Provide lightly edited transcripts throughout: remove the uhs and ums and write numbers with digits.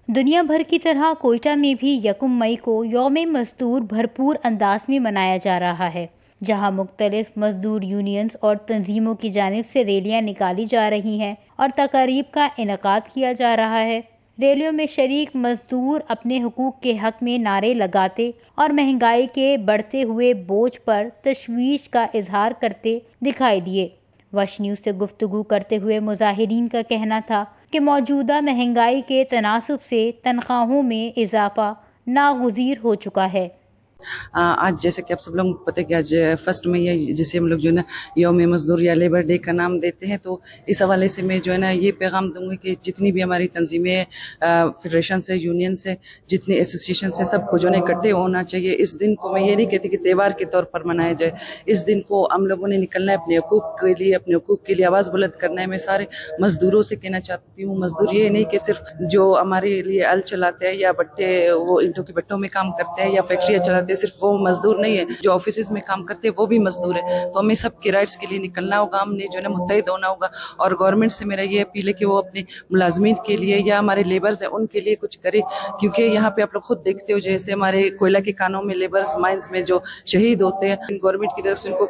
دنیا بھر کی طرح کوئٹہ میں بھی یکم مئی کو یوم مزدور بھرپور انداز میں منایا جا رہا ہے، جہاں مختلف مزدور یونینز اور تنظیموں کی جانب سے ریلیاں نکالی جا رہی ہیں اور تقاریب کا انعقاد کیا جا رہا ہے۔ ریلیوں میں شریک مزدور اپنے حقوق کے حق میں نعرے لگاتے اور مہنگائی کے بڑھتے ہوئے بوجھ پر تشویش کا اظہار کرتے دکھائی دیے۔ وش نیوز سے گفتگو کرتے ہوئے مظاہرین کا کہنا تھا کہ موجودہ مہنگائی کے تناسب سے تنخواہوں میں اضافہ ناگزیر ہو چکا ہے۔ آج جیسے کہ آپ سب لوگوں کو پتہ ہے کہ آج 1 مئی ہے، جسے ہم لوگ جو ہے نا یوم مزدور یا لیبر ڈے کا نام دیتے ہیں، تو اس حوالے سے میں جو ہے نا یہ پیغام دوں گی کہ جتنی بھی ہماری تنظیمیں فیڈریشن سے، یونین سے، جتنی ایسوسیشن سے، سب کو جو ہے اکٹھے ہونا چاہیے۔ اس دن کو میں یہ نہیں کہتی کہ تہوار کے طور پر منایا جائے، اس دن کو ہم لوگوں نے نکلنا ہے اپنے حقوق کے لیے، اپنے حقوق کے لیے آواز بلند کرنا ہے۔ میں سارے مزدوروں سے کہنا چاہتی ہوں، مزدور یہ نہیں کہ صرف جو ہمارے لیے ہل چلاتے ہیں یا بٹے وہ اینٹوں کے بٹوں میں کام کرتے ہیں یا فیکٹریاں چلاتے ہیں، صرف وہ مزدور نہیں ہے، جو آفیسز میں کام کرتے ہیں وہ بھی مزدور ہے۔ تو ہمیں سب کے رائٹس کے لیے نکلنا ہوگا، ہم نے جو ہے نا متحد ہونا ہوگا، اور گورنمنٹ سے میرا یہ اپیل ہے کہ وہ اپنے ملازمین کے لیے یا ہمارے لیبرز ہیں ان کے لیے کچھ کرے، کیونکہ یہاں پہ آپ لوگ خود دیکھتے ہو جیسے ہمارے کوئلہ کے کانوں میں لیبرز مائنز میں جو شہید ہوتے ہیں، گورنمنٹ کی طرف سے ان کو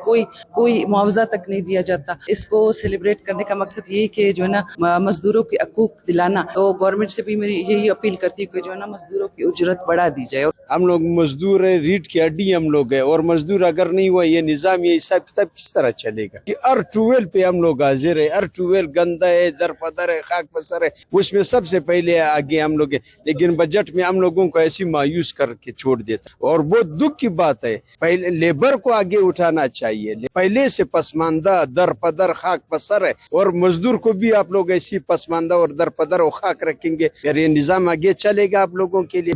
کوئی معاوضہ تک نہیں دیا جاتا۔ اس کو سیلیبریٹ کرنے کا مقصد یہی کہ جو ہے نا مزدوروں کے حقوق دلانا، تو گورنمنٹ سے بھی میری یہی اپیل کرتی ہے کہ جو ہے نا مزدوروں کی اجرت بڑھا دی جائے۔ ہم لوگ مزدور ہیں، ریٹ کی ہڈی ہم لوگ ہیں، اور مزدور اگر نہیں ہوا یہ نظام، یہ حساب کتاب کس طرح چلے گا؟ کہ ہر ٹویل پہ ہم لوگ حاضر ہیں، ہر ٹویل گندا ہے، در پدر ہے، خاک پسر ہے، اس میں سب سے پہلے آگے ہم لوگ ہیں، لیکن بجٹ میں ہم لوگوں کو ایسی مایوس کر کے چھوڑ دیتا، اور بہت دکھ کی بات ہے۔ پہلے لیبر کو آگے اٹھانا چاہیے، پہلے سے پسماندہ در پدر خاک پسر ہے، اور مزدور کو بھی آپ لوگ ایسی پسماندہ اور در پدر و خاک رکھیں گے، پھر یہ نظام آگے چلے گا آپ لوگوں کے لیے۔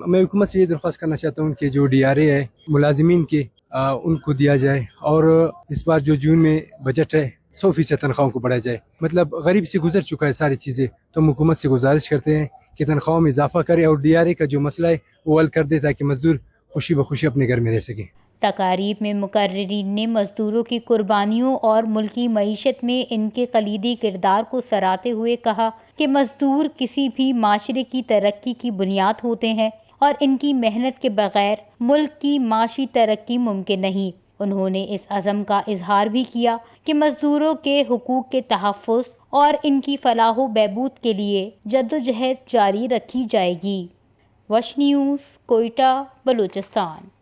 میں حکومت سے یہ درخواست کرنا چاہتا ہوں کہ جو ڈی آر اے ہے ملازمین کے ان کو دیا جائے، اور اس بار جو جون میں بجٹ ہے 100% تنخواہوں کو بڑھایا جائے۔ مطلب غریب سے گزر چکا ہے ساری چیزیں، تو ہم حکومت سے گزارش کرتے ہیں کہ تنخواہوں میں اضافہ کرے اور ڈی آر اے کا جو مسئلہ ہے وہ حل کر دے، تاکہ مزدور خوشی بخوشی اپنے گھر میں رہ سکیں۔ تقاریب میں مقررین نے مزدوروں کی قربانیوں اور ملکی معیشت میں ان کے کلیدی کردار کو سراہتے ہوئے کہا کہ مزدور کسی بھی معاشرے کی ترقی کی بنیاد ہوتے ہیں اور ان کی محنت کے بغیر ملک کی معاشی ترقی ممکن نہیں۔ انہوں نے اس عزم کا اظہار بھی کیا کہ مزدوروں کے حقوق کے تحفظ اور ان کی فلاح و بہبود کے لیے جدوجہد جاری رکھی جائے گی۔ وش نیوز، کوئٹہ، بلوچستان۔